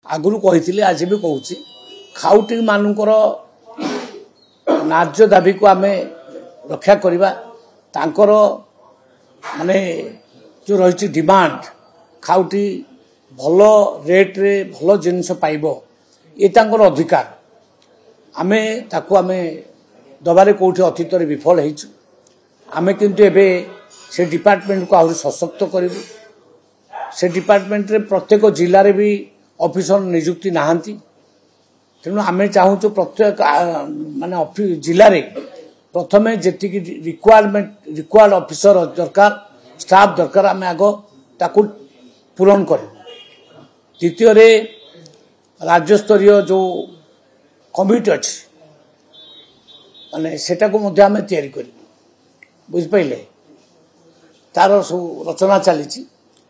आगुरी कही आज भी कहूँ खाउटी मानकर न्याय्य दाबी को आम रक्षा करवा तांकर माने जो रही डिमांड खाउटी भल रेट रे भल जिनस पाइब ये तांकर अधिकार आमे ताकू आमे दबारे कोठी अतीत विफल होइछु आमे किंतु एबे से डिपार्टमेंट को आहुरी सशक्त करिबु से डिपार्टमेंट रे प्रत्येक जिल्ला रे भी ऑफिसर नियुक्ति नाहांती तेणु आमे चाहूछु प्रत्येक माने जिल्ला रे प्रथमे जेति रिक्वायर्ड ऑफिसर दरकार स्टाफ दरकार आमे आगो ताकू पूरण करिबु द्वितीय रे राज्य स्तरीय जो कमिटी अच्छी माने सेटा को मध्य आमे तैयारी करिबु बुझ पाइले तार सब रचना चली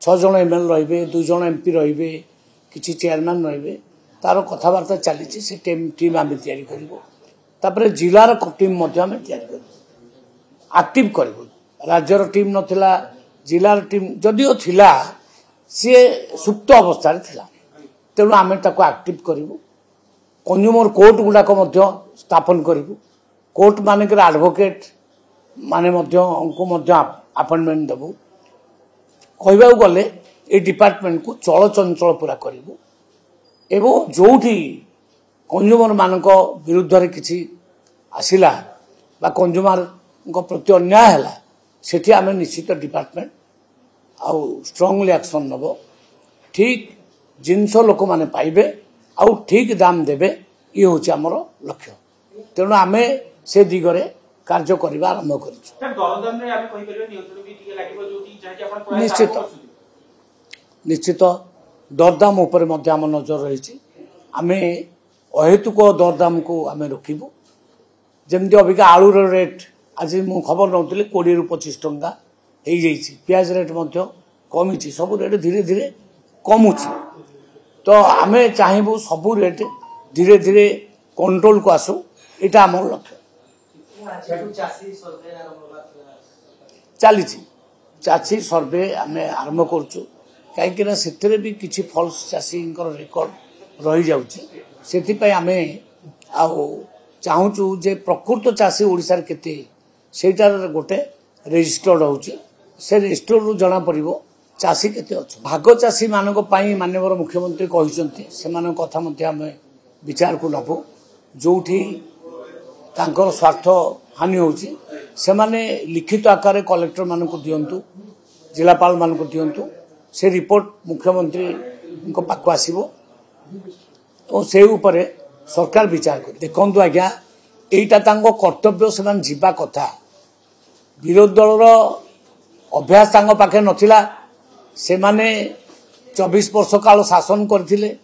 6 जन एमएल रहिबे 2 जन एमपी रहिबे किछि चेयरमैन रहिबे तार कथाबार्ता चली से टीम आमे तैयारी करिबु तापरे जिलार टीम मध्य आमे तैयारी करिबु एक्टिव करिबु राज्यर टीम नथिला जिलार टीम जदिओ थिला सी सुप्त अवस्था रे थिला तेणु आमे ताको एक्टिव करिबु कंज्यूमर कोर्ट गुडाक मध्य स्थापन करिबु कोर्ट मानकर एडवोकेट माने मध्य उनको मध्य अपॉइंटमेंट देबु कहबा गले ए डिपार्टमेंट को चल चंचल पूरा करिबु एवं जोठी कंज्यूमर मानक विरुद्ध रे किछि आसिला बा कंज्यूमर को प्रति अन्याय हला सेठी आमे निश्चित डिपार्टमेंट आउ स्ट्रांगली एक्शन नबो ठीक जिनस लोक माने पाइबे आउ ठीक दाम देबे ये होची हमर लक्ष्य तेणु आमे से दिगरे कार्य करबा आरंभ करिछु निश्चित दरदाम उपर मध्य आम नजर रही आमे अहेतुक दरदाम को आमे रखिबु जेमति अबिका आलू रेट आज मु खबर नउतले 20 रु 25 टंका हेई जाईछि प्याज रेट मध्य कमिछि सब रेट धीरे धीरे कमुछि तो आमे चाहेबु सब रेट धीरे धीरे कंट्रोल को आसु एटा हमर लक्ष्य चली चाषी सर्वे आम आरंभ करुचु कहीं से भी किसी फल्स चाषी रेकर्ड रही जाऊँगी आम चाहूँ जे प्रकृत चाषी ओडिशार केते सेटार गोटे रेजिस्टर्ड होची से रेजिस्टर रु जना पड़िबो चाषी केते अछि भाग चाषी मानक पई माननीय मुख्यमंत्री कहिसंती सेमान कथा मध्ये आम विचार को नबो जोठी तांकर स्वार्थ हानि होची से माने लिखित आकार कलेक्टर मानक दियंतु जिलापाल मानक दियंतु से रिपोर्ट मुख्यमंत्री को पाक आसीबो और से ऊपर सरकार विचार कर देखंतु आज्ञा एटा तांको कर्तव्य से मान जीवा कथा विरोधी दल रो अभ्यास तांको पाखे नथिला से माने 24 वर्ष काल शासन करथिले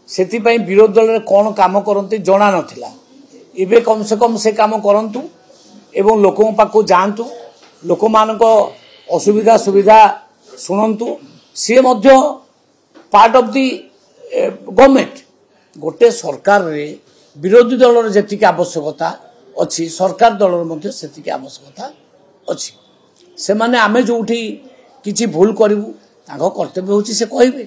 सेति पई विरोधी दल रे कोन काम करंती जणा नथिला इबे कम से कम से काम करंतु एवं लोकों पाखु जानतु लोक मानको असुविधा सुविधा सुनंतु सी मध्य पार्ट ऑफ दी गवर्नमेंट गोटे सरकार रे विरोधी दल रे जेतिक आवश्यकता अछि सरकार दल रे मध्य सेतिक आवश्यकता अछि से माने आमे जोठी किछि भूल करिवु ताको कर्तव्य होछि से कहिबे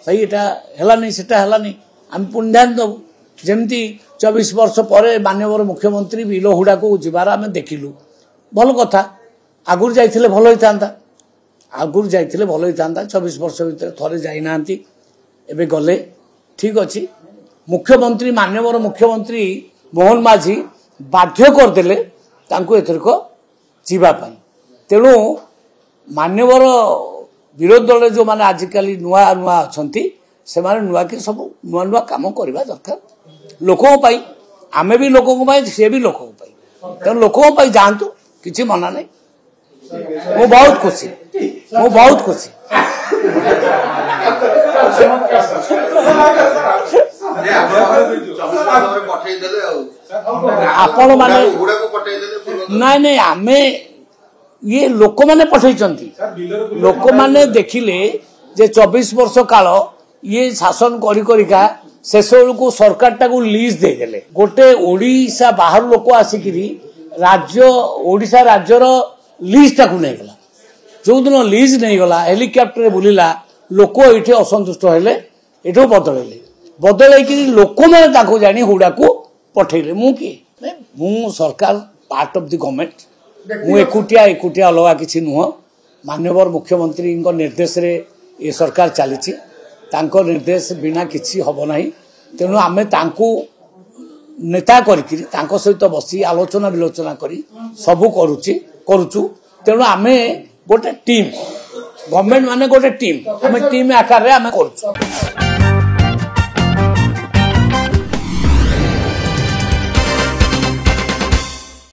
भाई एटा हला नै सेटा हला नै हम पुन ध्यान दबु जेमती 24 वर्ष पर माननीय मुख्यमंत्री बिलो हुडा को जीवार आम देखिलु भल कथा आगुर जाइथिले भल होइतांता आगुर जाइथिले भल होइतांता 24 वर्ष भीतर थरे जाई नांती एबे गले ठीक अछि मुख्यमंत्री माननीय मुख्यमंत्री मोहन माझी बाध्य कर देले तांको एथरको जीवा पई तेणु माननीय विरोधी दल जो माने आजिकली नुआ नुआ अछंती से माने नुआ के सब नुआ नुआ काम करबा दरकार लोकों पाई आमे भी लोकों पाई से भी लोकों पाई तो लोकों पाई जानतु किछि मना नहीं वो बहुत खुशी आपण माने नहीं नहीं आमे ये लोक माने पठैचंती लोक माने देखिले जे 24 वर्ष काल ये शासन करी करिका शेष को सरकार टाकू लीज दे देले गोटे ओडिशा बाहर लोक आसिकी राज्य ओडिशा राज्यर लीज टाकू नहीं गला जो दिन लीज नहीं गला हेलिकॉप्टर बुलिला लोक ये असंतुष्ट हेले एठो बदलले बदल लोक मैंने जानी हुड़ा को पठेले मु किए मु सरकार पार्ट ऑफ द गवर्नमेंट मु एकुटिया अलग किसी नुह माननीय मुख्यमंत्री निर्देश रे ये सरकार चली निर्देश बिना किसी हम ना तेणु आम नेता कर सहित बसी आलोचना विलोचना करी सबू करुचु तेणु आम गोटे टीम गवर्नमेंट माने गोटे टीम आम टीम आकार में आम करुचु।